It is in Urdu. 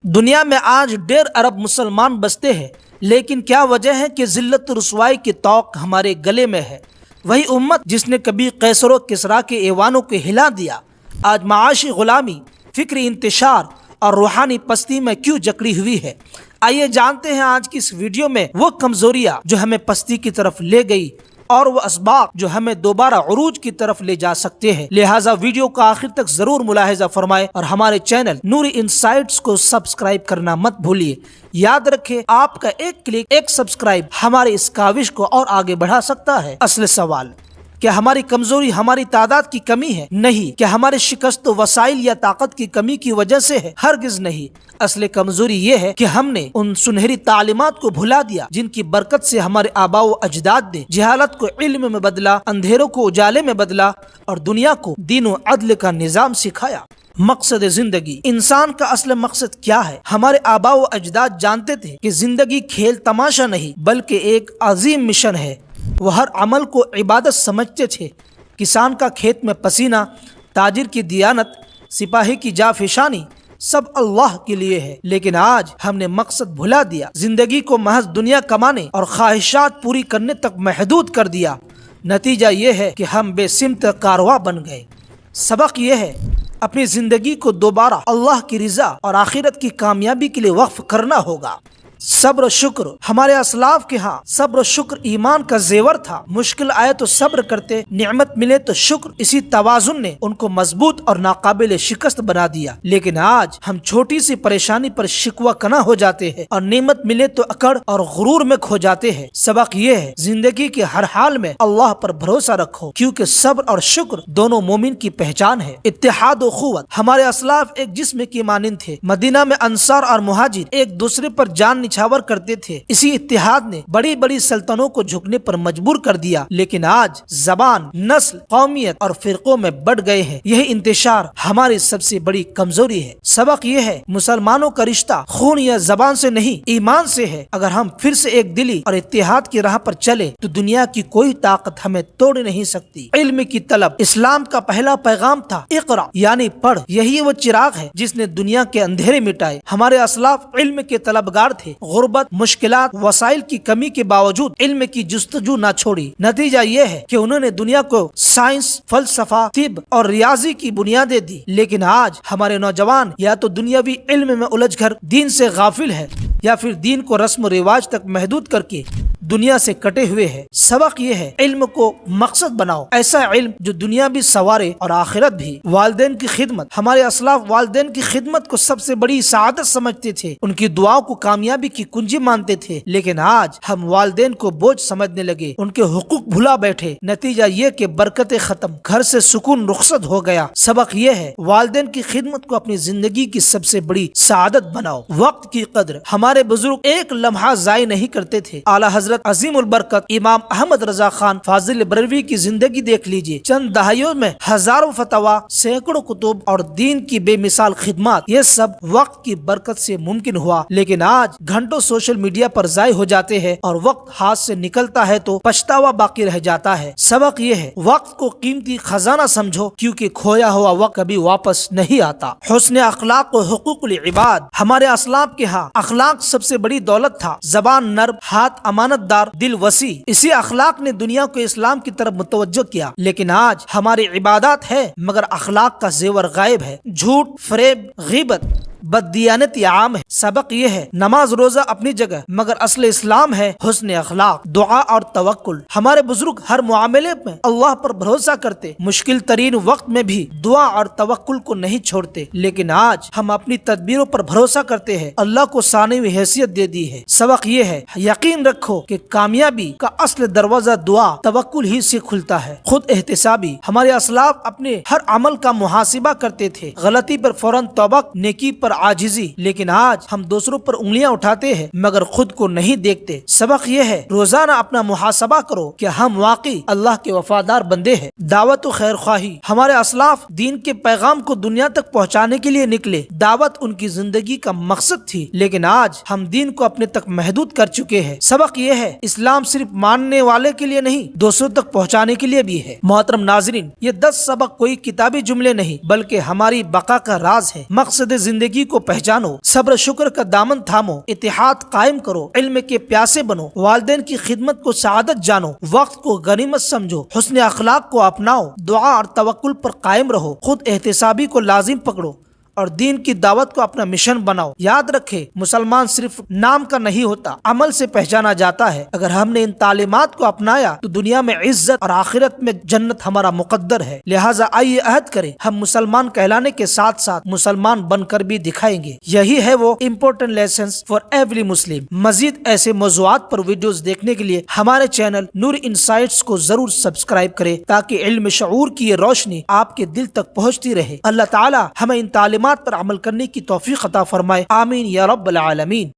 دنیا میں آج 1.5 ارب مسلمان بستے ہیں، لیکن کیا وجہ ہے کہ ذلت و رسوائی کی طوق ہمارے گلے میں ہے؟ وہی امت جس نے کبھی قیصر و کسریٰ کے ایوانوں کو ہلا دیا، آج معاشی غلامی، فکری انتشار اور روحانی پستی میں کیوں جکڑی ہوئی ہے؟ آئیے جانتے ہیں آج کی اس ویڈیو میں وہ کمزوریاں جو ہمیں پستی کی طرف لے گئی اور وہ اسباق جو ہمیں دوبارہ عروج کی طرف لے جا سکتے ہیں۔ لہٰذا ویڈیو کا آخر تک ضرور ملاحظہ فرمائے اور ہمارے چینل نوری انسائٹس کو سبسکرائب کرنا مت بھولیے۔ یاد رکھیں، آپ کا ایک کلک، ایک سبسکرائب ہماری اس کاوش کو اور آگے بڑھا سکتا ہے۔ اصل سوال، کیا ہماری کمزوری ہماری تعداد کی کمی ہے؟ نہیں۔ کیا ہمارے شکست وسائل یا طاقت کی کمی کی وجہ سے ہے؟ ہرگز نہیں۔ اصل کمزوری یہ ہے کہ ہم نے ان سنہری تعلیمات کو بھلا دیا جن کی برکت سے ہمارے آباء و اجداد نے جہالت کو علم میں بدلا، اندھیروں کو اجالے میں بدلا اور دنیا کو دین و عدل کا نظام سکھایا۔ مقصد زندگی، انسان کا اصل مقصد کیا ہے؟ ہمارے آباء و اجداد جانتے تھے کہ زندگی کھیل تماشا نہیں بلکہ ایک عظیم مشن ہے۔ وہ ہر عمل کو عبادت سمجھتے تھے۔ کسان کا کھیت میں پسینہ، تاجر کی دیانت، سپاہی کی جافشانی، سب اللہ کے لیے ہے۔ لیکن آج ہم نے مقصد بھلا دیا، زندگی کو محض دنیا کمانے اور خواہشات پوری کرنے تک محدود کر دیا۔ نتیجہ یہ ہے کہ ہم بے سمت کارواں بن گئے۔ سبق یہ ہے، اپنی زندگی کو دوبارہ اللہ کی رضا اور آخرت کی کامیابی کے لیے وقف کرنا ہوگا۔ صبر و شکر، ہمارے اسلاف کے ہاں صبر و شکر ایمان کا زیور تھا۔ مشکل آئے تو صبر کرتے، نعمت ملے تو شکر۔ اسی توازن نے ان کو مضبوط اور ناقابل شکست بنا دیا۔ لیکن آج ہم چھوٹی سی پریشانی پر شکوہ کنا ہو جاتے ہیں اور نعمت ملے تو اکڑ اور غرور میں کھو جاتے ہیں۔ سبق یہ ہے، زندگی کے ہر حال میں اللہ پر بھروسہ رکھو، کیونکہ صبر اور شکر دونوں مومن کی پہچان ہے۔ اتحاد و قوت، ہمارے اسلاف ایک جسم کی مانند تھے۔ مدینہ میں انصار اور مہاجر ایک دوسرے پر جان نچھاور کرتے تھے۔ اسی اتحاد نے بڑی بڑی سلطنتوں کو جھکنے پر مجبور کر دیا۔ لیکن آج زبان، نسل، قومیت اور فرقوں میں بٹ گئے ہیں۔ یہی انتشار ہماری سب سے بڑی کمزوری ہے۔ سبق یہ ہے، مسلمانوں کا رشتہ خون یا زبان سے نہیں، ایمان سے ہے۔ اگر ہم پھر سے ایک دلی اور اتحاد کی راہ پر چلے تو دنیا کی کوئی طاقت ہمیں توڑ نہیں سکتی۔ علم کی طلب، اسلام کا پہلا پیغام تھا اقرا، یعنی پڑھ۔ یہی وہ چراغ ہے جس نے دنیا کے اندھیرے مٹائے۔ ہمارے اسلاف علم کے طلبگار تھے۔ غربت، مشکلات، وسائل کی کمی کے باوجود علم کی جستجو نہ چھوڑی۔ نتیجہ یہ ہے کہ انہوں نے دنیا کو سائنس، فلسفہ، طب اور ریاضی کی بنیادیں دی۔ لیکن آج ہمارے نوجوان یا تو دنیاوی علم میں الجھ کر دین سے غافل ہے یا پھر دین کو رسم و رواج تک محدود کر کے دنیا سے کٹے ہوئے ہیں۔ سبق یہ ہے، علم کو مقصد بناؤ، ایسا علم جو دنیا بھی سنوارے اور آخرت بھی۔ والدین کی خدمت، ہمارے اسلاف والدین کی خدمت کو سب سے بڑی سعادت سمجھتے تھے، ان کی دعاؤں کو کامیابی کی کنجی مانتے تھے۔ لیکن آج ہم والدین کو بوجھ سمجھنے لگے، ان کے حقوق بھلا بیٹھے۔ نتیجہ یہ کہ برکتیں ختم، گھر سے سکون رخصت ہو گیا۔ سبق یہ ہے، والدین کی خدمت کو اپنی زندگی کی سب سے بڑی سعادت بناؤ۔ وقت کی قدر، ہمارے بزرگ ایک لمحہ ضائع نہیں کرتے تھے۔ اعلیٰ حضرت عظیم البرکت امام احمد رضا خان فاضل بریلوی کی زندگی دیکھ لیجئے۔ چند دہائیوں میں ہزاروں فتوا، سینکڑوں کتب اور دین کی بے مثال خدمات، یہ سب وقت کی برکت سے ممکن ہوا۔ لیکن آج گھنٹوں سوشل میڈیا پر ضائع ہو جاتے ہیں اور وقت ہاتھ سے نکلتا ہے تو پچھتاوا باقی رہ جاتا ہے۔ سبق یہ ہے، وقت کو قیمتی خزانہ سمجھو، کیونکہ کھویا ہوا وقت کبھی واپس نہیں آتا۔ حسن اخلاق و حقوق العباد، ہمارے اسلاف کے ہاں اخلاق سب سے بڑی دولت تھا۔ زبان نرم، ہاتھ امانت دار، دل وسیع۔ اسی اخلاق نے دنیا کو اسلام کی طرف متوجہ کیا۔ لیکن آج ہماری عبادات ہے مگر اخلاق کا زیور غائب ہے۔ جھوٹ، فریب، غیبت، بددیانتی عام ہے۔ سبق یہ ہے، نماز روزہ اپنی جگہ مگر اصل اسلام ہے حسن اخلاق، دعا اور توکل۔ ہمارے بزرگ ہر معاملے میں اللہ پر بھروسہ کرتے، مشکل ترین وقت میں بھی دعا اور توکل کو نہیں چھوڑتے۔ لیکن آج ہم اپنی تدبیروں پر بھروسہ کرتے ہیں، اللہ کو ثانوی حیثیت دے دی ہے۔ سبق یہ ہے، یقین رکھو کہ کامیابی کا اصل دروازہ دعا، توکل ہی سے کھلتا ہے۔ خود احتسابی، ہمارے اسلاف اپنے ہر عمل کا محاسبہ کرتے تھے، غلطی پر فوراً توبہ، نیکی پر عاجزی۔ لیکن آج ہم دوسروں پر انگلیاں اٹھاتے ہیں مگر خود کو نہیں دیکھتے۔ سبق یہ ہے، روزانہ اپنا محاسبہ کرو کہ ہم واقعی اللہ کے وفادار بندے ہیں۔ دعوت و خیر خواہی، ہمارے اسلاف دین کے پیغام کو دنیا تک پہنچانے کے لیے نکلے، دعوت ان کی زندگی کا مقصد تھی۔ لیکن آج ہم دین کو اپنے تک محدود کر چکے ہیں۔ سبق یہ ہے، اسلام صرف ماننے والے کے لیے نہیں، دوسروں تک پہنچانے کے لیے بھی ہے۔ محترم ناظرین، یہ 10 سبق کوئی کتابی جملے نہیں بلکہ ہماری بقا کا راز ہے۔ مقصد زندگی نیکی کو پہچانو، صبر شکر کا دامن تھامو، اتحاد قائم کرو، علم کے پیاسے بنو، والدین کی خدمت کو سعادت جانو، وقت کو غنیمت سمجھو، حسن اخلاق کو اپناؤ، دعا اور توکل پر قائم رہو، خود احتسابی کو لازم پکڑو اور دین کی دعوت کو اپنا مشن بناؤ۔ یاد رکھے، مسلمان صرف نام کا نہیں ہوتا، عمل سے پہچانا جاتا ہے۔ اگر ہم نے ان تعلیمات کو اپنایا تو دنیا میں عزت اور آخرت میں جنت ہمارا مقدر ہے۔ لہٰذا آئیے عہد کریں، ہم مسلمان کہلانے کے ساتھ ساتھ مسلمان بن کر بھی دکھائیں گے۔ یہی ہے وہ important lessons for every Muslim. مزید ایسے موضوعات پر ویڈیوز دیکھنے کے لیے ہمارے چینل نور انسائٹس کو ضرور سبسکرائب کریں تاکہ علم شعور کی یہ روشنی آپ کے دل تک پہنچتی رہے۔ اللہ تعالی ہمیں ان تعلیمات پر عمل کرنے کی توفیق عطا فرمائے، آمین یا رب العالمین۔